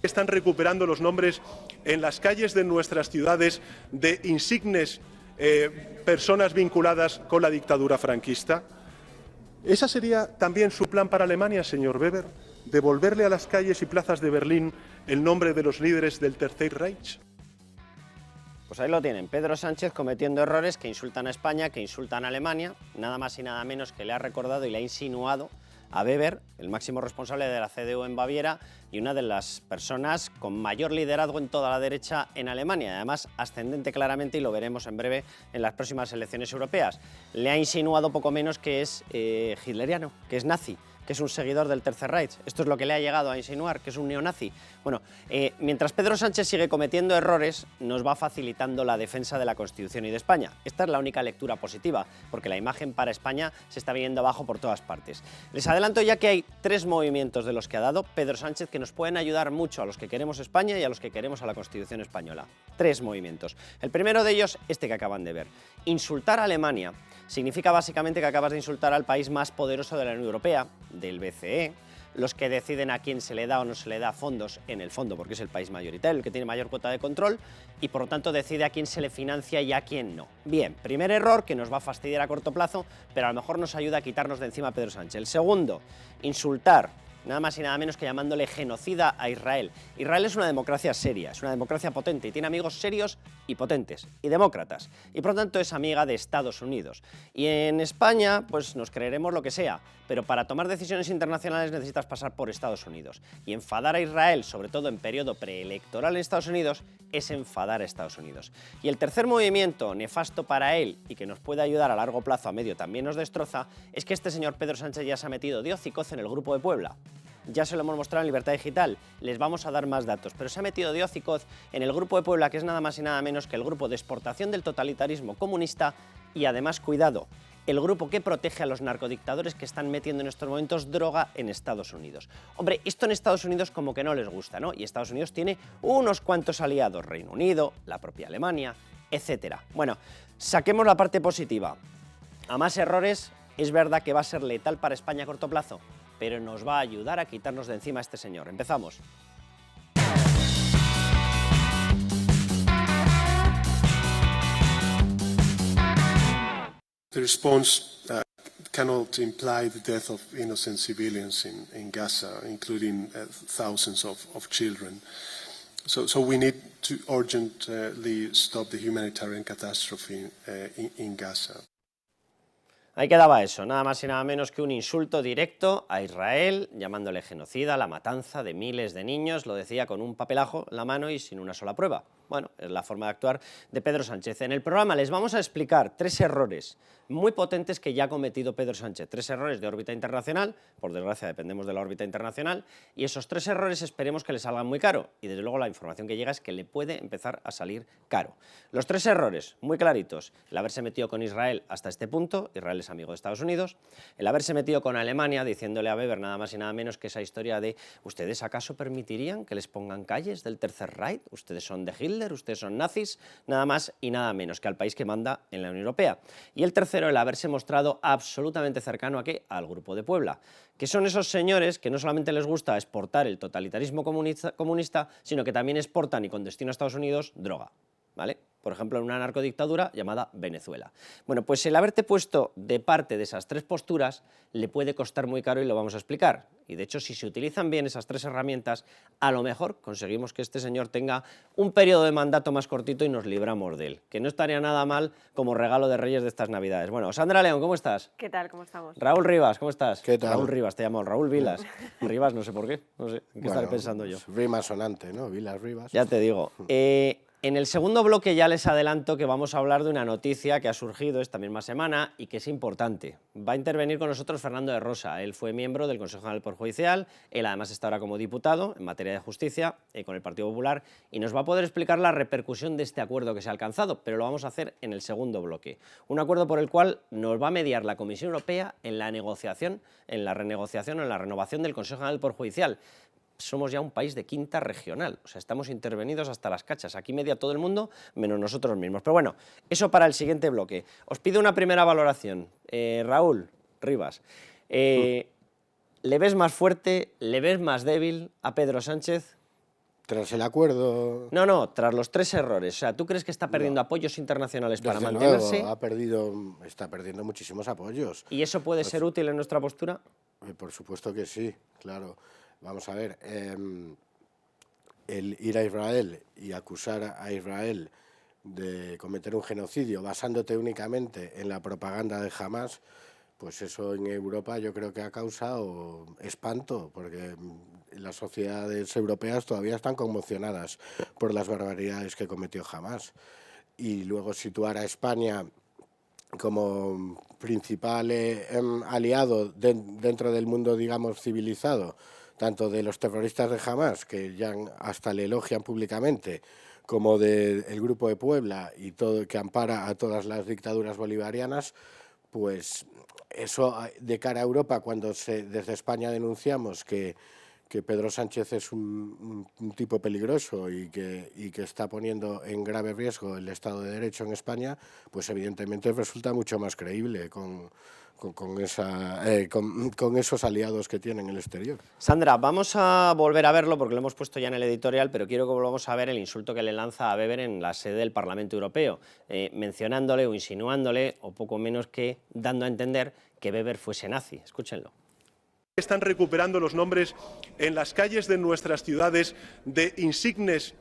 Están recuperando los nombres en las calles de nuestras ciudades de insignes personas vinculadas con la dictadura franquista. ¿Ese sería también su plan para Alemania, señor Weber? ¿Devolverle a las calles y plazas de Berlín el nombre de los líderes del Tercer Reich? Pues ahí lo tienen, Pedro Sánchez cometiendo errores que insultan a España, que insultan a Alemania, nada más y nada menos que le ha recordado y le ha insinuado a Weber, el máximo responsable de la CDU en Baviera y una de las personas con mayor liderazgo en toda la derecha en Alemania, además ascendente claramente, y lo veremos en breve en las próximas elecciones europeas. Le ha insinuado poco menos que es hitleriano, que es nazi, que es un seguidor del Tercer Reich. Esto es lo que le ha llegado a insinuar, que es un neonazi. Bueno, mientras Pedro Sánchez sigue cometiendo errores, nos va facilitando la defensa de la Constitución y de España. Esta es la única lectura positiva, porque la imagen para España se está viniendo abajo por todas partes. Les adelanto ya que hay 3 movimientos de los que ha dado Pedro Sánchez que nos pueden ayudar mucho a los que queremos España y a los que queremos a la Constitución española. 3 movimientos. El primero de ellos, este que acaban de ver. Insultar a Alemania significa básicamente que acabas de insultar al país más poderoso de la Unión Europea, del BCE, los que deciden a quién se le da o no se le da fondos, en el fondo, porque es el país mayoritario, el que tiene mayor cuota de control, y por lo tanto decide a quién se le financia y a quién no. Bien, primer error que nos va a fastidiar a corto plazo, pero a lo mejor nos ayuda a quitarnos de encima a Pedro Sánchez. El segundo, insultar, nada más y nada menos que llamándole genocida a Israel. Israel es una democracia seria, es una democracia potente y tiene amigos serios y potentes y demócratas, y por lo tanto es amiga de Estados Unidos. Y en España pues nos creeremos lo que sea, pero para tomar decisiones internacionales necesitas pasar por Estados Unidos. Y enfadar a Israel, sobre todo en periodo preelectoral en Estados Unidos, es enfadar a Estados Unidos. Y el tercer movimiento, nefasto para él y que nos puede ayudar a largo plazo, a medio también nos destroza, es que este señor Pedro Sánchez ya se ha metido de hocicoz en el Grupo de Puebla. Ya se lo hemos mostrado en Libertad Digital, les vamos a dar más datos, pero se ha metido de hocicoz en el Grupo de Puebla, que es nada más y nada menos que el grupo de exportación del totalitarismo comunista y además, cuidado, el grupo que protege a los narcodictadores que están metiendo en estos momentos droga en Estados Unidos. Hombre, esto en Estados Unidos como que no les gusta, ¿no? Y Estados Unidos tiene unos cuantos aliados, Reino Unido, la propia Alemania, etc. Bueno, saquemos la parte positiva. A más errores, es verdad que va a ser letal para España a corto plazo, pero nos va a ayudar a quitarnos de encima a este señor. Empezamos. The response cannot imply the death of innocent civilians in Gaza, including thousands of children. So we need to urgently stop the humanitarian catastrophe in Gaza. Ahí quedaba eso, nada más y nada menos que un insulto directo a Israel, llamándole genocida, la matanza de miles de niños, lo decía con un papelajo en la mano y sin una sola prueba. Bueno, es la forma de actuar de Pedro Sánchez. En el programa les vamos a explicar 3 errores muy potentes que ya ha cometido Pedro Sánchez. 3 errores de órbita internacional, por desgracia dependemos de la órbita internacional, y esos 3 errores esperemos que le salgan muy caro. Y desde luego la información que llega es que le puede empezar a salir caro. Los 3 errores, muy claritos: el haberse metido con Israel hasta este punto, Israel es amigo de Estados Unidos; el haberse metido con Alemania, diciéndole a Weber nada más y nada menos que esa historia de ¿ustedes acaso permitirían que les pongan calles del Tercer Reich? ¿Ustedes son de Hitler? ¿Ustedes son nazis? Nada más y nada menos que al país que manda en la Unión Europea. Y el tercero, el haberse mostrado absolutamente cercano ¿a qué? Al Grupo de Puebla, que son esos señores que no solamente les gusta exportar el totalitarismo comunista, sino que también exportan, y con destino a Estados Unidos, droga, ¿vale? Por ejemplo, en una narcodictadura llamada Venezuela. Bueno, pues el haberte puesto de parte de esas 3 posturas le puede costar muy caro y lo vamos a explicar. Y de hecho, si se utilizan bien esas 3 herramientas, a lo mejor conseguimos que este señor tenga un periodo de mandato más cortito y nos libramos de él, que no estaría nada mal como regalo de Reyes de estas Navidades. Bueno, Sandra León, ¿cómo estás? ¿Qué tal? ¿Cómo estamos? Raúl Rivas, ¿cómo estás? ¿Qué tal? Raúl Rivas, te llamo Raúl Vilas. Rivas, no sé por qué, no sé, ¿qué estaré pensando yo? Rima sonante, ¿no? Vilas Rivas. Ya te digo. En el segundo bloque ya les adelanto que vamos a hablar de una noticia que ha surgido esta misma semana y que es importante. Va a intervenir con nosotros Fernando de Rosa. Él fue miembro del Consejo General del Poder Judicial, él además está ahora como diputado en materia de justicia con el Partido Popular y nos va a poder explicar la repercusión de este acuerdo que se ha alcanzado, pero lo vamos a hacer en el segundo bloque. Un acuerdo por el cual nos va a mediar la Comisión Europea en la negociación, en la renegociación o en la renovación del Consejo General del Poder Judicial. Somos ya un país de quinta regional, o sea, estamos intervenidos hasta las cachas, aquí media todo el mundo, menos nosotros mismos. Pero bueno, eso para el siguiente bloque. Os pido una primera valoración. Raúl Rivas, ¿le ves más fuerte, le ves más débil a Pedro Sánchez? Tras el acuerdo... No, no, tras los 3 errores. O sea, ¿tú crees que está perdiendo apoyos internacionales para Desde mantenerse? luego, está perdiendo muchísimos apoyos. ¿Y eso puede ser útil en nuestra postura? Por supuesto que sí, claro. Vamos a ver, el ir a Israel y acusar a Israel de cometer un genocidio basándote únicamente en la propaganda de Hamas, pues eso en Europa yo creo que ha causado espanto, porque las sociedades europeas todavía están conmocionadas por las barbaridades que cometió Hamas. Y luego situar a España como principal aliado dentro del mundo, digamos, civilizado, tanto de los terroristas de Hamas, que ya hasta le elogian públicamente, como del grupo de Puebla y todo, que ampara a todas las dictaduras bolivarianas, pues eso de cara a Europa, cuando desde España denunciamos que Pedro Sánchez es un tipo peligroso y que está poniendo en grave riesgo el Estado de Derecho en España, pues evidentemente resulta mucho más creíble con esos aliados que tiene en el exterior. Sandra, vamos a volver a verlo porque lo hemos puesto ya en el editorial, pero quiero que volvamos a ver el insulto que le lanza a Weber en la sede del Parlamento Europeo, mencionándole o insinuándole, o poco menos que dando a entender que Weber fuese nazi. Escúchenlo. Están recuperando los nombres en las calles de nuestras ciudades de insignes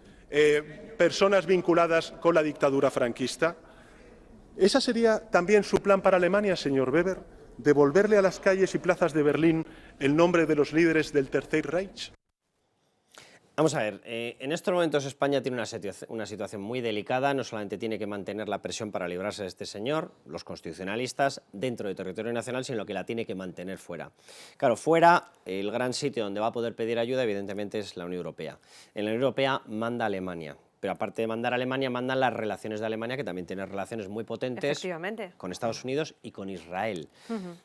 personas vinculadas con la dictadura franquista. ¿Ese sería también su plan para Alemania, señor Weber? ¿Devolverle a las calles y plazas de Berlín el nombre de los líderes del Tercer Reich? Vamos a ver, en estos momentos España tiene una situación muy delicada, no solamente tiene que mantener la presión para librarse de este señor, los constitucionalistas, dentro del territorio nacional, sino que la tiene que mantener fuera. Claro, fuera, el gran sitio donde va a poder pedir ayuda, evidentemente, es la Unión Europea. En la Unión Europea manda Alemania. Pero aparte de mandar a Alemania, mandan las relaciones de Alemania, que también tiene relaciones muy potentes con Estados Unidos y con Israel.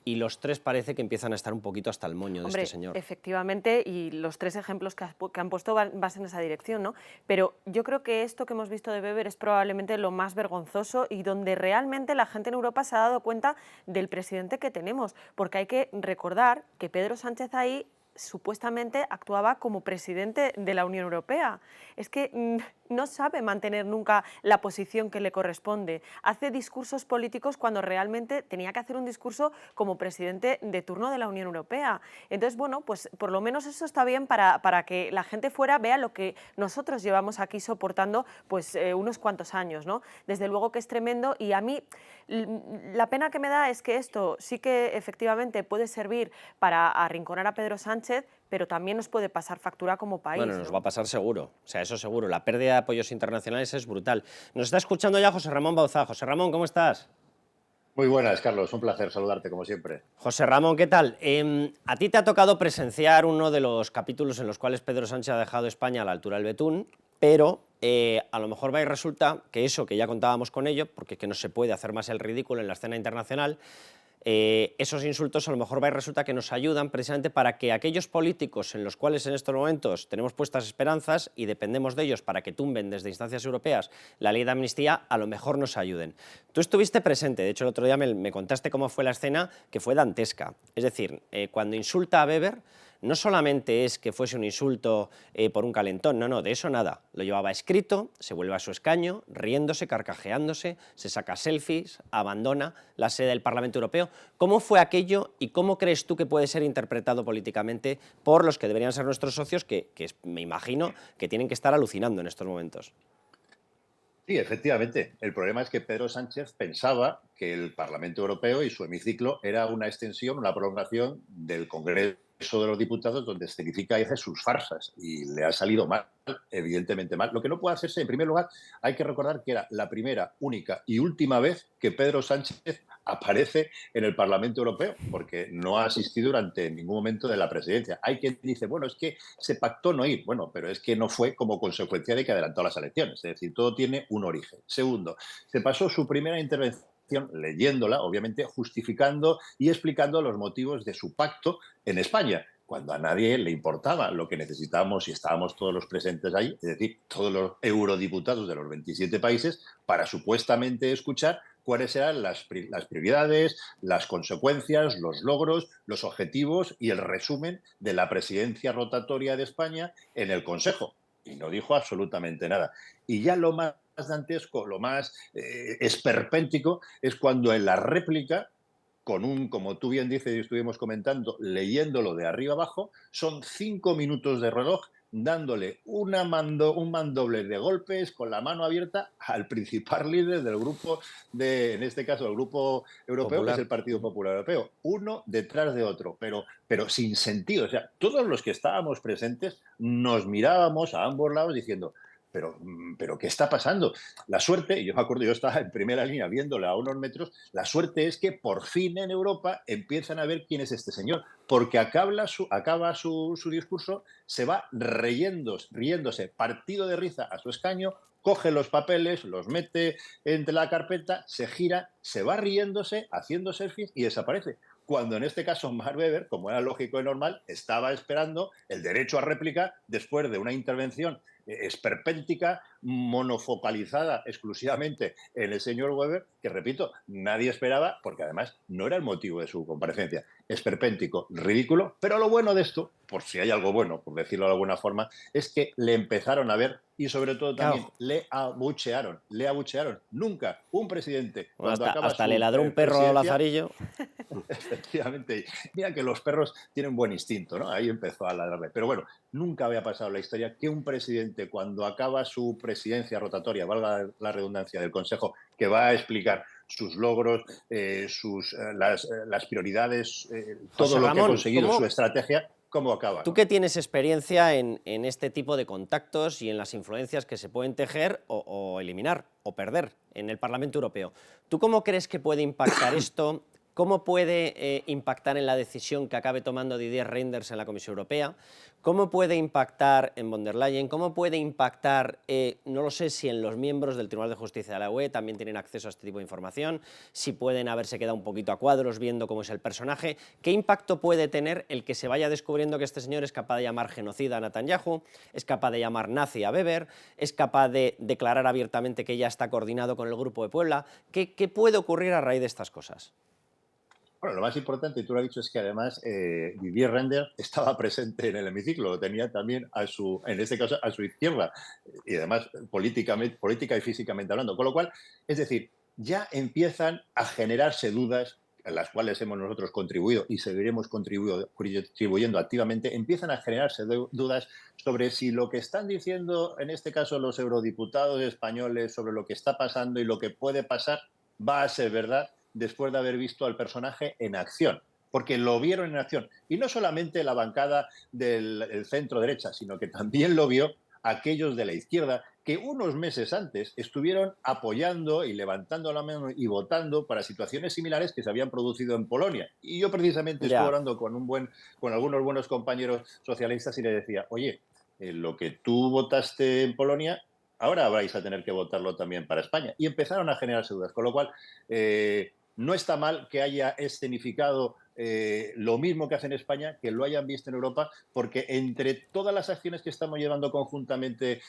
Y los 3 parece que empiezan a estar un poquito hasta el moño de este señor. Efectivamente, y los 3 ejemplos que han puesto van en esa dirección, ¿no? Pero yo creo que esto que hemos visto de Weber es probablemente lo más vergonzoso y donde realmente la gente en Europa se ha dado cuenta del presidente que tenemos, porque hay que recordar que Pedro Sánchez ahí supuestamente actuaba como presidente de la Unión Europea. Es que no sabe mantener nunca la posición que le corresponde. Hace discursos políticos cuando realmente tenía que hacer un discurso como presidente de turno de la Unión Europea. Entonces, bueno, pues por lo menos eso está bien para que la gente fuera vea lo que nosotros llevamos aquí soportando pues unos cuantos años, ¿no? Desde luego que es tremendo y a mí la pena que me da es que esto sí que efectivamente puede servir para arrinconar a Pedro Sánchez, pero también nos puede pasar factura como país. Bueno, nos va a pasar seguro, o sea, eso seguro. La pérdida de apoyos internacionales es brutal. Nos está escuchando ya José Ramón Bauzá. José Ramón, ¿cómo estás? Muy buenas, Carlos. Un placer saludarte, como siempre. José Ramón, ¿qué tal? A ti te ha tocado presenciar uno de los capítulos en los cuales Pedro Sánchez ha dejado España a la altura del betún, pero a lo mejor va y resulta que eso, que ya contábamos con ello, porque es que no se puede hacer más el ridículo en la escena internacional, esos insultos a lo mejor va y resulta que nos ayudan precisamente para que aquellos políticos en los cuales en estos momentos tenemos puestas esperanzas y dependemos de ellos para que tumben desde instancias europeas la ley de amnistía, a lo mejor nos ayuden. Tú estuviste presente, de hecho el otro día me contaste cómo fue la escena, que fue dantesca. Es decir, cuando insulta a Weber, no solamente es que fuese un insulto por un calentón, no, de eso nada. Lo llevaba escrito, se vuelve a su escaño, riéndose, carcajeándose, se saca selfies, abandona la sede del Parlamento Europeo. ¿Cómo fue aquello y cómo crees tú que puede ser interpretado políticamente por los que deberían ser nuestros socios, que me imagino que tienen que estar alucinando en estos momentos? Sí, efectivamente. El problema es que Pedro Sánchez pensaba que el Parlamento Europeo y su hemiciclo era una extensión, una prolongación del Congreso de los Diputados, donde escenifica y hace sus farsas. Y le ha salido mal, evidentemente mal. Lo que no puede hacerse, en primer lugar, hay que recordar que era la primera, única y última vez que Pedro Sánchez aparece en el Parlamento Europeo, porque no ha asistido durante ningún momento de la presidencia. Hay quien dice, bueno, es que se pactó no ir. Bueno, pero es que no fue como consecuencia de que adelantó las elecciones. Es decir, todo tiene un origen. Segundo, se pasó su primera intervención leyéndola, obviamente justificando y explicando los motivos de su pacto en España, cuando a nadie le importaba. Lo que necesitábamos, y estábamos todos los presentes ahí, es decir, todos los eurodiputados de los 27 países, para supuestamente escuchar cuáles eran las prioridades, las consecuencias, los logros, los objetivos y el resumen de la presidencia rotatoria de España en el Consejo. y no dijo absolutamente nada. Y ya lo más dantesco, lo más esperpéntico, es cuando en la réplica, como tú bien dices y estuvimos comentando, leyéndolo de arriba abajo, son 5 minutos de reloj dándole un mandoble de golpes con la mano abierta al principal líder del grupo en este caso, el grupo europeo, que es Popular. el Partido Popular Europeo, uno detrás de otro, pero sin sentido. O sea, todos los que estábamos presentes nos mirábamos a ambos lados diciendo, pero ¿qué está pasando? La suerte, y yo me acuerdo, yo estaba en primera línea viéndole a unos metros, la suerte es que por fin en Europa empiezan a ver quién es este señor, porque acaba su discurso, se va riéndose, partido de risa a su escaño, coge los papeles, los mete entre la carpeta, se gira, se va riéndose, haciendo selfies y desaparece. Cuando en este caso Mark Webber, como era lógico y normal, estaba esperando el derecho a réplica después de una intervención esperpéntica, monofocalizada exclusivamente en el señor Weber, que repito, nadie esperaba, porque además no era el motivo de su comparecencia. Esperpéntico, ridículo, pero lo bueno de esto, por si hay algo bueno, por decirlo de alguna forma, es que le empezaron a ver y sobre todo también Claro. le abuchearon. Nunca un presidente, Bueno, cuando acaba hasta le su ladró un perro a presidencia, Lazarillo. efectivamente. Mira que los perros tienen buen instinto, ¿no? Ahí empezó a ladrarle. Pero bueno, nunca había pasado en la historia que un presidente, cuando acaba su presidencia rotatoria, valga la redundancia del Consejo, que va a explicar sus logros, las prioridades, todo José lo que ha Ramón, conseguido, su estrategia, cómo acaba, tú ¿no? que tienes experiencia en este tipo de contactos y en las influencias que se pueden tejer o eliminar o perder en el Parlamento Europeo, ¿tú cómo crees que puede impactar esto? ¿Cómo puede impactar en la decisión que acabe tomando Didier Reynders en la Comisión Europea? ¿Cómo puede impactar en von der Leyen? ¿Cómo puede impactar, no lo sé, si en los miembros del Tribunal de Justicia de la UE también tienen acceso a este tipo de información, si pueden haberse quedado un poquito a cuadros viendo cómo es el personaje? ¿Qué impacto puede tener el que se vaya descubriendo que este señor es capaz de llamar genocida a Netanyahu, es capaz de llamar nazi a Weber, es capaz de declarar abiertamente que ya está coordinado con el Grupo de Puebla? ¿Qué puede ocurrir a raíz de estas cosas? Bueno, lo más importante, y tú lo has dicho, es que además Didier Reynders estaba presente en el hemiciclo, lo tenía también en este caso, a su izquierda, y además política y físicamente hablando. Con lo cual, es decir, ya empiezan a generarse dudas, en las cuales hemos nosotros contribuido y seguiremos contribuyendo activamente, empiezan a generarse dudas sobre si lo que están diciendo, en este caso, los eurodiputados españoles sobre lo que está pasando y lo que puede pasar, va a ser verdad después de haber visto al personaje en acción, porque lo vieron en acción. Y no solamente la bancada del centro derecha, sino que también lo vio aquellos de la izquierda que unos meses antes estuvieron apoyando y levantando la mano y votando para situaciones similares que se habían producido en Polonia. Y yo precisamente estuve Ya. hablando con algunos buenos compañeros socialistas y les decía, oye, lo que tú votaste en Polonia, ahora vais a tener que votarlo también para España. Y empezaron a generarse dudas, con lo cual no está mal que haya escenificado lo mismo que hace en España, que lo hayan visto en Europa, porque entre todas las acciones que estamos llevando conjuntamente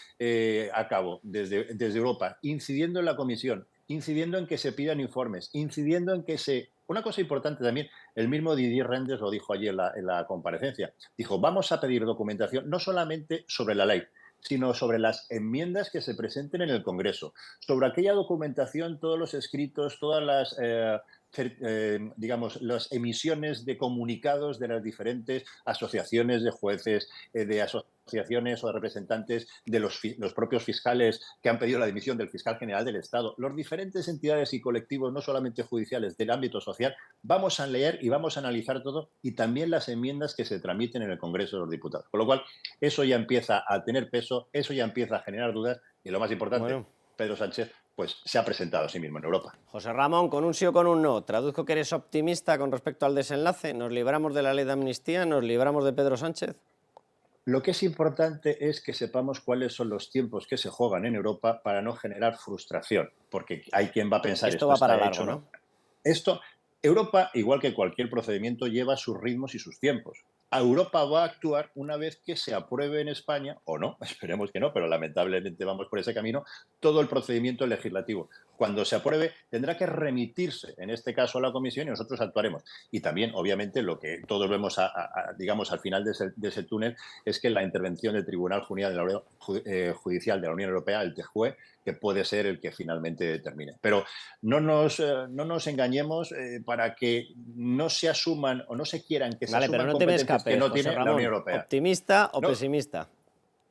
a cabo desde Europa, incidiendo en la Comisión, incidiendo en que se pidan informes, incidiendo en que se... Una cosa importante también, el mismo Didier Reynders lo dijo allí en la comparecencia, dijo, vamos a pedir documentación no solamente sobre la ley, sino sobre las enmiendas que se presenten en el Congreso, sobre aquella documentación, todos los escritos, todas las, digamos, las emisiones de comunicados de las diferentes asociaciones de jueces, de asociaciones o de representantes de los propios fiscales que han pedido la dimisión del fiscal general del Estado, las diferentes entidades y colectivos, no solamente judiciales, del ámbito social, vamos a leer y vamos a analizar todo y también las enmiendas que se tramiten en el Congreso de los Diputados. Con lo cual, eso ya empieza a tener peso, eso ya empieza a generar dudas y lo más importante, Bueno, Pedro Sánchez pues se ha presentado a sí mismo en Europa. José Ramón, con un sí o con un no, traduzco que eres optimista con respecto al desenlace. ¿Nos libramos de la ley de amnistía? ¿Nos libramos de Pedro Sánchez? Lo que es importante es que sepamos cuáles son los tiempos que se juegan en Europa para no generar frustración, porque hay quien va a pensar Esto esto va para está hecho, largo, ¿no? ¿no? Esto, Europa, igual que cualquier procedimiento, lleva sus ritmos y sus tiempos. Europa va a actuar una vez que se apruebe en España, o no, esperemos que no, pero lamentablemente vamos por ese camino, todo el procedimiento legislativo. Cuando se apruebe, tendrá que remitirse, en este caso, a la Comisión y nosotros actuaremos. Y también, obviamente, lo que todos vemos, digamos, al final de ese túnel es que la intervención del Tribunal Judicial de la Unión Europea, el TJUE, que puede ser el que finalmente determine. Pero no nos engañemos para que no se asuman o no se quieran que se Vale, pero asuman no te me competencias que escapes, no José tiene la Ramón. Unión Europea. ¿Optimista o No, pesimista?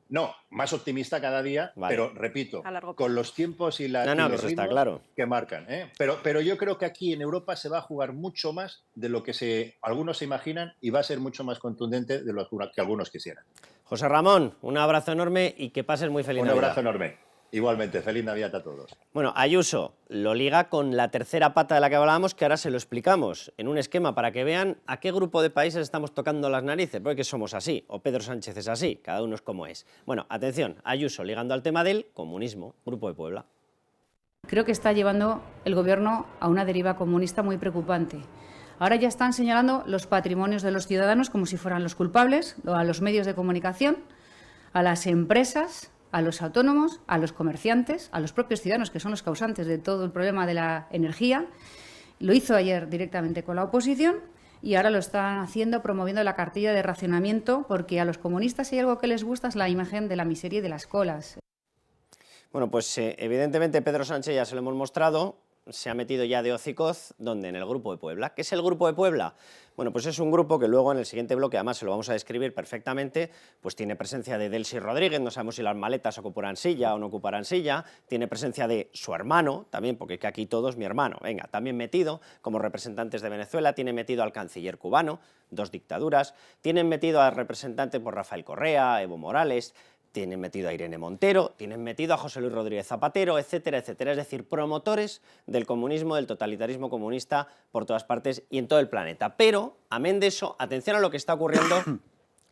no, más optimista cada día, Vale. pero repito, A largo con plazo. los tiempos y los pues está ritmos claro. que marcan. Pero yo creo que aquí en Europa se va a jugar mucho más de lo que algunos se imaginan y va a ser mucho más contundente de lo que algunos quisieran. José Ramón, un abrazo enorme y que pases muy feliz Un Navidad. abrazo enorme. Igualmente, feliz Navidad a todos. Bueno, Ayuso lo liga con la tercera pata de la que hablábamos, que ahora se lo explicamos en un esquema para que vean a qué grupo de países estamos tocando las narices, porque somos así, o Pedro Sánchez es así, cada uno es como es. Bueno, atención, Ayuso ligando al tema del comunismo, Grupo de Puebla. Creo que está llevando el Gobierno a una deriva comunista muy preocupante. Ahora ya están señalando los patrimonios de los ciudadanos como si fueran los culpables, a los medios de comunicación, a las empresas, a los autónomos, a los comerciantes, a los propios ciudadanos, que son los causantes de todo el problema de la energía. Lo hizo ayer directamente con la oposición y ahora lo están haciendo promoviendo la cartilla de racionamiento, porque a los comunistas si hay algo que les gusta es la imagen de la miseria y de las colas. Bueno, pues evidentemente Pedro Sánchez ya se lo hemos mostrado, se ha metido ya de hocicoz, ¿dónde? En el Grupo de Puebla. ¿Qué es el Grupo de Puebla? Bueno, pues es un grupo que luego en el siguiente bloque, además se lo vamos a describir perfectamente, pues tiene presencia de Delcy Rodríguez, no sabemos si las maletas ocuparán silla o no ocuparán silla, tiene presencia de su hermano, también, porque es que aquí todo es mi hermano, venga, también metido como representantes de Venezuela, tiene metido al canciller cubano, 2 dictaduras, tienen metido a representantes por Rafael Correa, Evo Morales, tienen metido a Irene Montero, tienen metido a José Luis Rodríguez Zapatero, etcétera, etcétera. Es decir, promotores del comunismo, del totalitarismo comunista por todas partes y en todo el planeta. Pero, amén de eso, atención a lo que está ocurriendo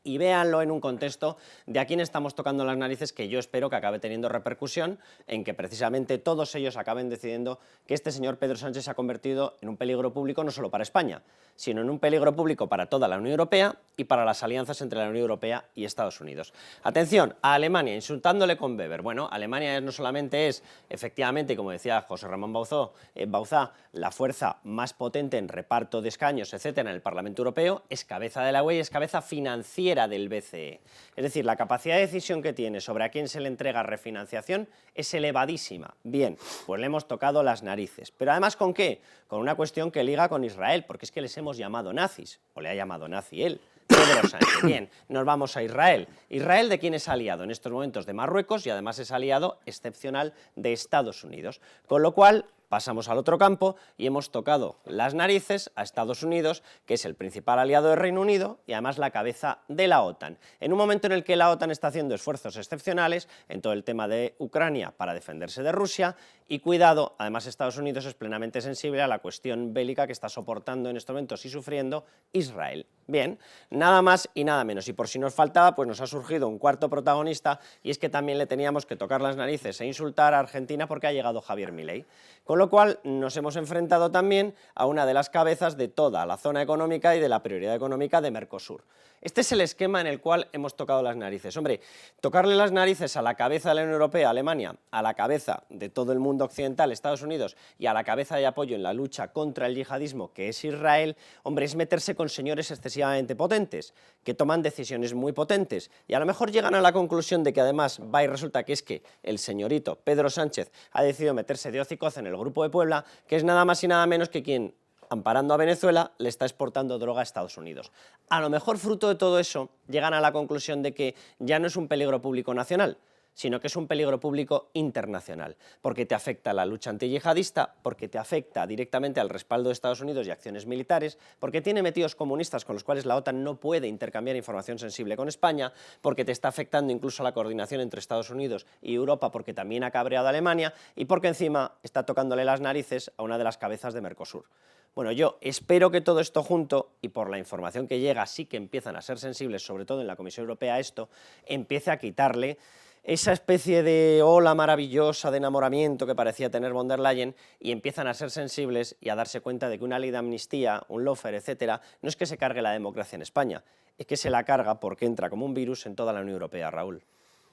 y véanlo en un contexto de a quién estamos tocando las narices, que yo espero que acabe teniendo repercusión en que precisamente todos ellos acaben decidiendo que este señor Pedro Sánchez se ha convertido en un peligro público no solo para España, sino en un peligro público para toda la Unión Europea y para las alianzas entre la Unión Europea y Estados Unidos. Atención, a Alemania, insultándole con Weber. Bueno, Alemania no solamente es, efectivamente, como decía José Ramón Bauzá, la fuerza más potente en reparto de escaños, etcétera, en el Parlamento Europeo, es cabeza de la UE y es cabeza financiera del BCE. Es decir, la capacidad de decisión que tiene sobre a quién se le entrega refinanciación es elevadísima. Bien, pues le hemos tocado las narices. Pero además, ¿con qué? Con una cuestión que liga con Israel, porque es que les hemos llamado nazis, o le ha llamado nazi él. Pedro Sánchez. Bien, nos vamos a Israel. ¿Israel de quién es aliado? En estos momentos de Marruecos y además es aliado excepcional de Estados Unidos. Con lo cual, pasamos al otro campo y hemos tocado las narices a Estados Unidos, que es el principal aliado del Reino Unido y además la cabeza de la OTAN. En un momento en el que la OTAN está haciendo esfuerzos excepcionales en todo el tema de Ucrania para defenderse de Rusia y cuidado, además Estados Unidos es plenamente sensible a la cuestión bélica que está soportando en estos momentos y sufriendo Israel. Bien, nada más y nada menos. Y por si nos faltaba, pues nos ha surgido un cuarto protagonista y es que también le teníamos que tocar las narices e insultar a Argentina porque ha llegado Javier Milei. Con lo cual nos hemos enfrentado también a una de las cabezas de toda la zona económica y de la prioridad económica de Mercosur. Este es el esquema en el cual hemos tocado las narices. Hombre, tocarle las narices a la cabeza de la Unión Europea, Alemania, a la cabeza de todo el mundo occidental, Estados Unidos, y a la cabeza de apoyo en la lucha contra el yihadismo, que es Israel, hombre, es meterse con señores excesivamente potentes, que toman decisiones muy potentes, y a lo mejor llegan a la conclusión de que además va y resulta que es que el señorito Pedro Sánchez ha decidido meterse de hocicoz en el Grupo de Puebla, que es nada más y nada menos que quien, amparando a Venezuela, le está exportando droga a Estados Unidos. A lo mejor, fruto de todo eso, llegan a la conclusión de que ya no es un peligro público nacional, sino que es un peligro público internacional, porque te afecta la lucha antiyihadista, porque te afecta directamente al respaldo de Estados Unidos y acciones militares, porque tiene metidos comunistas con los cuales la OTAN no puede intercambiar información sensible con España, porque te está afectando incluso a la coordinación entre Estados Unidos y Europa, porque también ha cabreado a Alemania, y porque encima está tocándole las narices a una de las cabezas de Mercosur. Bueno, yo espero que todo esto junto, y por la información que llega sí que empiezan a ser sensibles, sobre todo en la Comisión Europea, esto, empiece a quitarle esa especie de ola maravillosa de enamoramiento que parecía tener von der Leyen y empiezan a ser sensibles y a darse cuenta de que una ley de amnistía, un lawfare, etcétera, no es que se cargue la democracia en España, es que se la carga porque entra como un virus en toda la Unión Europea, Raúl.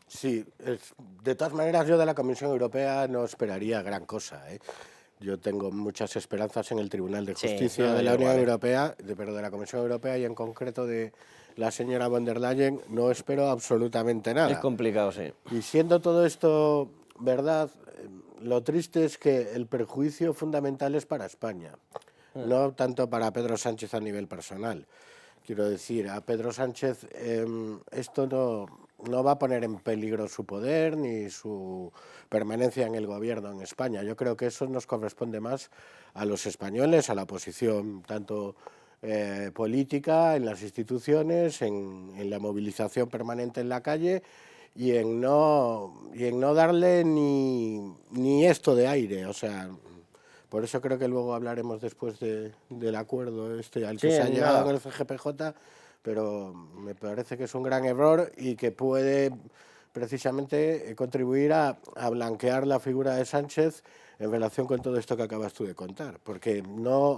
Sí, de todas maneras yo de la Comisión Europea no esperaría gran cosa, ¿eh? Yo tengo muchas esperanzas en el Tribunal de Justicia no, de la igual, Unión Europea, pero de la Comisión Europea y en concreto de la señora von der Leyen no espero absolutamente nada. Es complicado, sí. Y siendo todo esto verdad, lo triste es que el perjuicio fundamental es para España, no tanto para Pedro Sánchez a nivel personal. Quiero decir, a Pedro Sánchez esto no va a poner en peligro su poder ni su permanencia en el gobierno en España. Yo creo que eso nos corresponde más a los españoles, a la oposición, tanto política, en las instituciones, en la movilización permanente en la calle y en no darle ni esto de aire, o sea. Por eso creo que luego hablaremos después del acuerdo al que se ha llegado con el CGPJ, pero me parece que es un gran error y que puede precisamente contribuir a blanquear la figura de Sánchez en relación con todo esto que acabas tú de contar, porque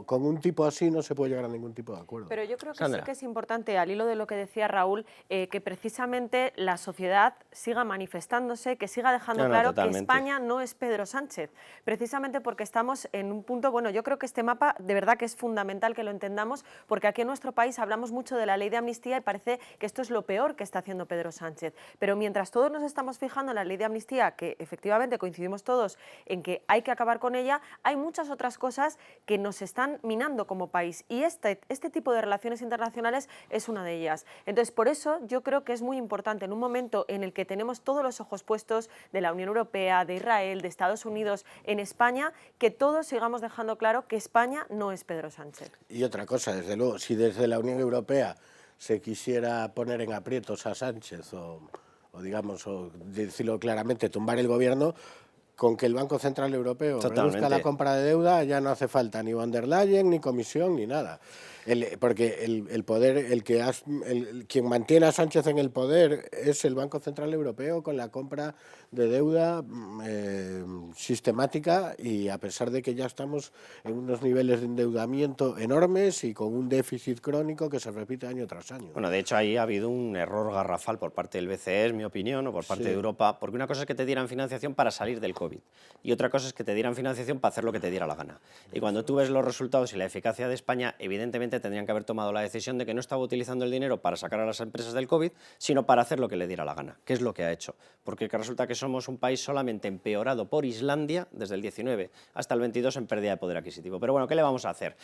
con un tipo así no se puede llegar a ningún tipo de acuerdo. Pero yo creo que Sandra. sí que es importante, al hilo de lo que decía Raúl, que precisamente la sociedad siga manifestándose, que siga dejando claro totalmente. que España no es Pedro Sánchez, precisamente porque estamos en un punto, bueno, yo creo que este mapa de verdad que es fundamental que lo entendamos, porque aquí en nuestro país hablamos mucho de la ley de amnistía y parece que esto es lo peor que está haciendo Pedro Sánchez, pero mientras todos nos estamos fijando en la ley de amnistía, que efectivamente coincidimos todos en que hay que acabar con ella, hay muchas otras cosas que nos están minando como país y este tipo de relaciones internacionales es una de ellas. Entonces, por eso yo creo que es muy importante en un momento en el que tenemos todos los ojos puestos de la Unión Europea, de Israel, de Estados Unidos en España, que todos sigamos dejando claro que España no es Pedro Sánchez. Y otra cosa, desde luego, si desde la Unión Europea se quisiera poner en aprietos a Sánchez o decirlo claramente, tumbar el gobierno, con que el Banco Central Europeo reduzca la compra de deuda ya no hace falta ni von der Leyen, ni comisión, ni nada. Porque el poder, quien mantiene a Sánchez en el poder es el Banco Central Europeo con la compra de deuda sistemática y a pesar de que ya estamos en unos niveles de endeudamiento enormes y con un déficit crónico que se repite año tras año. Bueno, de hecho ahí ha habido un error garrafal por parte del BCE, es mi opinión, o por parte de Europa, porque una cosa es que te dieran financiación para salir del COVID y otra cosa es que te dieran financiación para hacer lo que te diera la gana. Y cuando tú ves los resultados y la eficacia de España, evidentemente tendrían que haber tomado la decisión de que no estaba utilizando el dinero para sacar a las empresas del COVID, sino para hacer lo que le diera la gana, que es lo que ha hecho. Porque resulta que somos un país solamente empeorado por Islandia desde el 19 hasta el 22 en pérdida de poder adquisitivo. Pero bueno, ¿qué le vamos a hacer?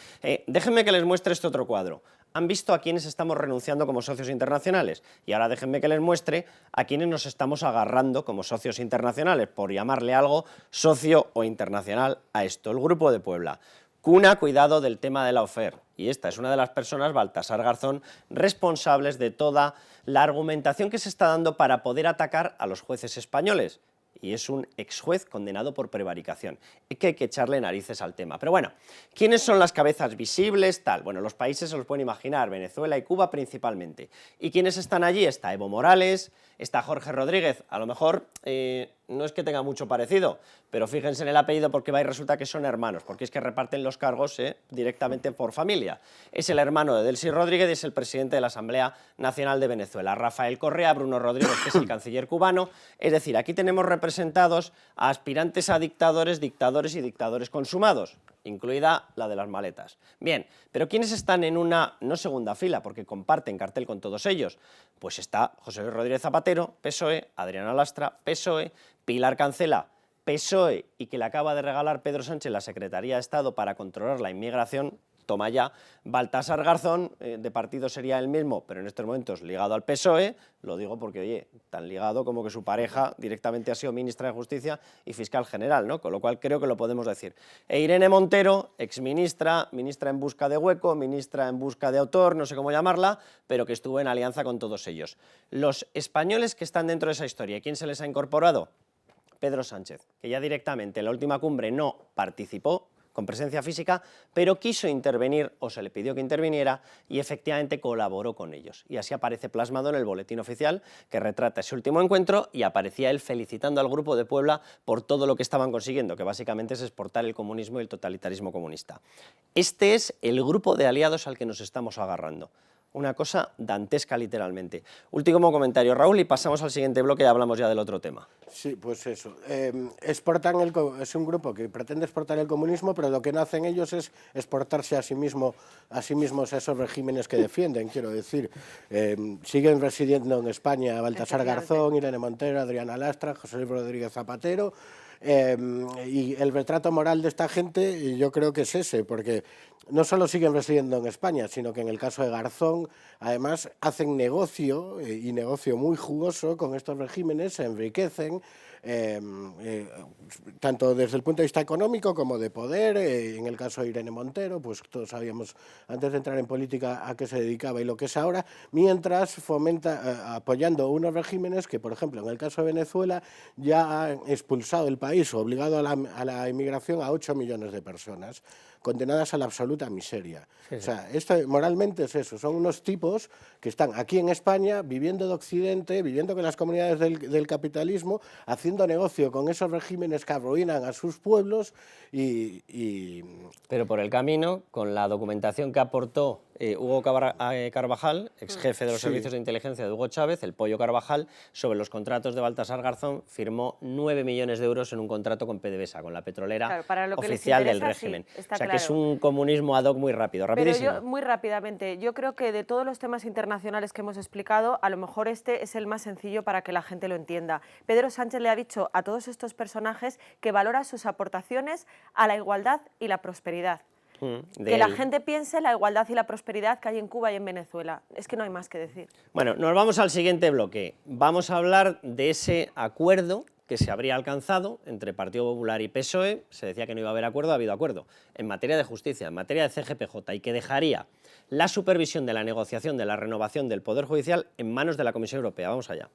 Déjenme que les muestre este otro cuadro. Han visto a quienes estamos renunciando como socios internacionales y ahora déjenme que les muestre a quienes nos estamos agarrando como socios internacionales, por llamarle algo socio o internacional a esto. El Grupo de Puebla. Cuna, cuidado del tema de la OFER. Y esta es una de las personas, Baltasar Garzón, responsables de toda la argumentación que se está dando para poder atacar a los jueces españoles. Y es un exjuez condenado por prevaricación. Es que hay que echarle narices al tema. Pero bueno, ¿quiénes son las cabezas visibles? Bueno, los países se los pueden imaginar, Venezuela y Cuba principalmente. ¿Y quiénes están allí? Está Evo Morales, está Jorge Rodríguez, a lo mejor no es que tenga mucho parecido, pero fíjense en el apellido porque va y resulta que son hermanos, porque es que reparten los cargos directamente por familia. Es el hermano de Delcy Rodríguez y es el presidente de la Asamblea Nacional de Venezuela. Rafael Correa, Bruno Rodríguez, que es el canciller cubano. Es decir, aquí tenemos representados a aspirantes a dictadores, dictadores y dictadores consumados, incluida la de las maletas. Bien, pero ¿quiénes están en una, no segunda fila, porque comparten cartel con todos ellos? Pues está José Luis Rodríguez Zapatero, PSOE, Adriana Lastra, PSOE, Pilar Cancela, PSOE, y que le acaba de regalar Pedro Sánchez la Secretaría de Estado para controlar la inmigración, toma ya. Baltasar Garzón, de partido sería el mismo, pero en estos momentos ligado al PSOE, lo digo porque, oye, tan ligado como que su pareja directamente ha sido ministra de Justicia y fiscal general, ¿no? Con lo cual creo que lo podemos decir. E Irene Montero, exministra, ministra en busca de hueco, ministra en busca de autor, no sé cómo llamarla, pero que estuvo en alianza con todos ellos. Los españoles que están dentro de esa historia, ¿quién se les ha incorporado? Pedro Sánchez, que ya directamente en la última cumbre no participó con presencia física, pero quiso intervenir o se le pidió que interviniera y efectivamente colaboró con ellos. Y así aparece plasmado en el boletín oficial que retrata ese último encuentro y aparecía él felicitando al Grupo de Puebla por todo lo que estaban consiguiendo, que básicamente es exportar el comunismo y el totalitarismo comunista. Este es el grupo de aliados al que nos estamos agarrando. Una cosa dantesca, literalmente. Último comentario, Raúl, y pasamos al siguiente bloque y hablamos ya del otro tema. Sí, pues eso. Es un grupo que pretende exportar el comunismo, pero lo que no hacen ellos es exportarse a sí mismos a esos regímenes que defienden. Quiero decir, siguen residiendo en España Baltasar Garzón, Irene Montero, Adriana Lastra, José Luis Rodríguez Zapatero. Y el retrato moral de esta gente yo creo que es ese, porque no solo siguen residiendo en España, sino que en el caso de Garzón, además, hacen negocio, y negocio muy jugoso con estos regímenes, se enriquecen, tanto desde el punto de vista económico como de poder. En el caso de Irene Montero, pues todos sabíamos antes de entrar en política a qué se dedicaba y lo que es ahora, mientras fomenta, apoyando unos regímenes que, por ejemplo, en el caso de Venezuela, ya han expulsado el país o obligado a la inmigración a 8 millones de personas, condenadas a la absoluta miseria. Sí, sí. O sea, esto moralmente es eso, son unos tipos que están aquí en España, viviendo de Occidente, viviendo con las comunidades del capitalismo, haciendo negocio con esos regímenes que arruinan a sus pueblos Pero por el camino, con la documentación que aportó Hugo Carvajal, ex jefe de los servicios de inteligencia de Hugo Chávez, el Pollo Carvajal, sobre los contratos de Baltasar Garzón, firmó 9 millones de euros en un contrato con PDVSA, con la petrolera oficial del régimen. Sí, o sea que es un comunismo ad hoc muy rápido, rapidísimo. Pero yo, muy rápidamente, yo creo que de todos los temas internacionales que hemos explicado, a lo mejor este es el más sencillo para que la gente lo entienda. Pedro Sánchez le ha dicho a todos estos personajes que valora sus aportaciones a la igualdad y la prosperidad. Que la gente piense la igualdad y la prosperidad que hay en Cuba y en Venezuela. Es que no hay más que decir. Bueno, nos vamos al siguiente bloque. Vamos a hablar de ese acuerdo que se habría alcanzado entre Partido Popular y PSOE. Se decía que no iba a haber acuerdo, ha habido acuerdo en materia de justicia, en materia de CGPJ, y que dejaría la supervisión de la negociación de la renovación del Poder Judicial en manos de la Comisión Europea. Vamos allá.